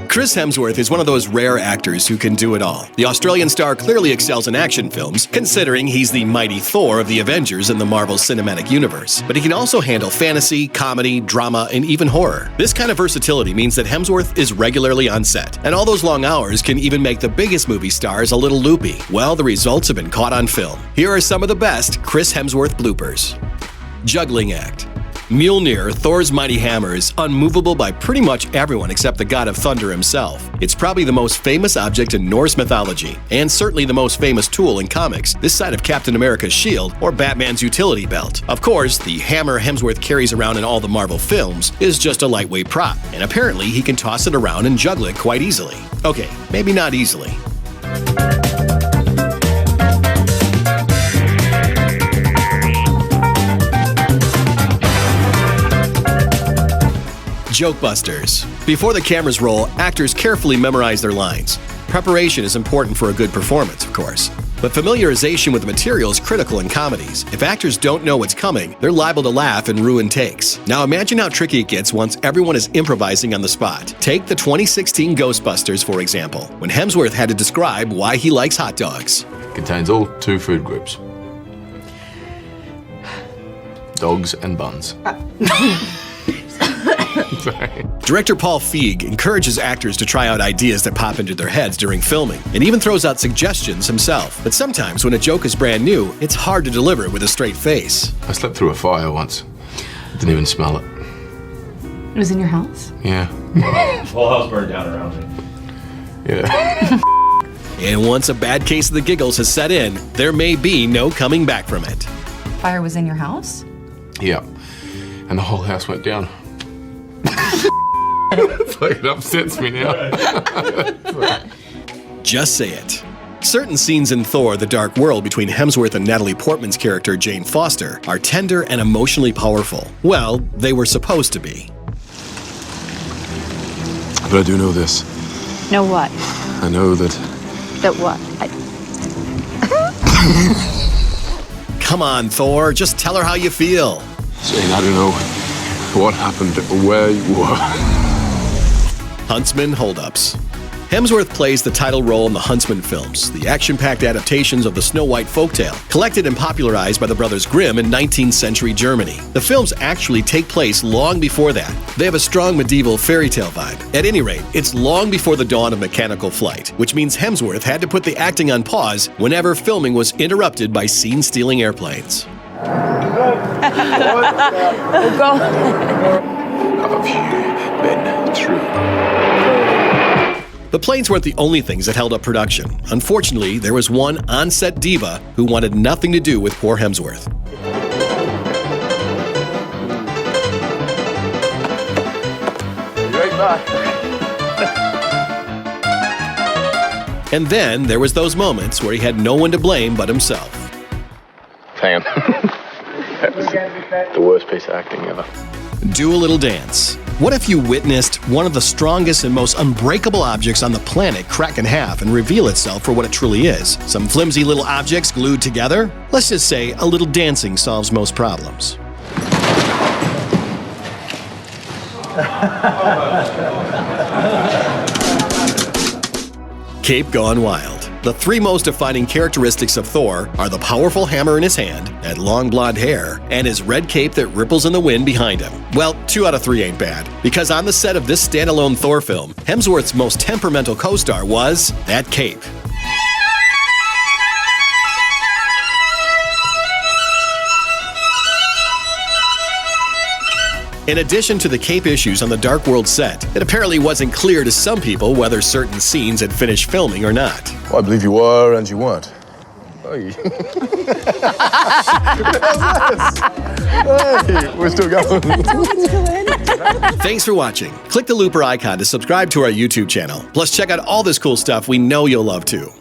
Chris Hemsworth is one of those rare actors who can do it all. The Australian star clearly excels in action films, considering he's the mighty Thor of the Avengers in the Marvel Cinematic Universe. But he can also handle fantasy, comedy, drama, and even horror. This kind of versatility means that Hemsworth is regularly on set, and all those long hours can even make the biggest movie stars a little loopy. Well, the results have been caught on film. Here are some of the best Chris Hemsworth bloopers. Juggling act. Mjolnir, Thor's mighty hammer, is unmovable by pretty much everyone except the god of thunder himself. It's probably the most famous object in Norse mythology, and certainly the most famous tool in comics, this side of Captain America's shield or Batman's utility belt. Of course, the hammer Hemsworth carries around in all the Marvel films is just a lightweight prop, and apparently he can toss it around and juggle it quite easily. Okay, maybe not easily. Jokebusters. Before the cameras roll, actors carefully memorize their lines. Preparation is important for a good performance, of course. But familiarization with the material is critical in comedies. If actors don't know what's coming, they're liable to laugh and ruin takes. Now imagine how tricky it gets once everyone is improvising on the spot. Take the 2016 Ghostbusters, for example, when Hemsworth had to describe why he likes hot dogs. Contains all 2 food groups. Dogs and buns. Sorry. Director Paul Feig encourages actors to try out ideas that pop into their heads during filming, and even throws out suggestions himself. But sometimes when a joke is brand new, it's hard to deliver it with a straight face. I slept through a fire once. Didn't even smell it. It was in your house? Yeah. The whole house burned down around me. Yeah. And once a bad case of the giggles has set in, there may be no coming back from it. Fire was in your house? Yeah. And the whole house went down. It's like it upsets me now. Just say it. Certain scenes in Thor: The Dark World between Hemsworth and Natalie Portman's character Jane Foster are tender and emotionally powerful. Well, they were supposed to be. But I do know this. Know what? I know that... That what? Come on, Thor, just tell her how you feel. Saying I don't know what happened or where you were. Huntsman holdups. Hemsworth plays the title role in the Huntsman films, the action-packed adaptations of the Snow White folktale, collected and popularized by the Brothers Grimm in 19th century Germany. The films actually take place long before that. They have a strong medieval fairy tale vibe. At any rate, it's long before the dawn of mechanical flight, which means Hemsworth had to put the acting on pause whenever filming was interrupted by scene-stealing airplanes. Have you been true? The planes weren't the only things that held up production. Unfortunately, there was one on-set diva who wanted nothing to do with poor Hemsworth. Right back. And then there was those moments where he had no one to blame but himself. Damn. That was the worst piece of acting ever. Do a little dance. What if you witnessed one of the strongest and most unbreakable objects on the planet crack in half and reveal itself for what it truly is? Some flimsy little objects glued together? Let's just say a little dancing solves most problems. Cape gone wild. The 3 most defining characteristics of Thor are the powerful hammer in his hand, that long blonde hair, and his red cape that ripples in the wind behind him. Well, 2 out of 3 ain't bad, because on the set of this standalone Thor film, Hemsworth's most temperamental co-star was that cape. In addition to the cape issues on the Dark World set, it apparently wasn't clear to some people whether certain scenes had finished filming or not. Well, I believe you were and you weren't. Hey, we're still going. Thanks for watching. Click the looper icon to subscribe to our YouTube channel. Plus, check out all this cool stuff we know you'll love too.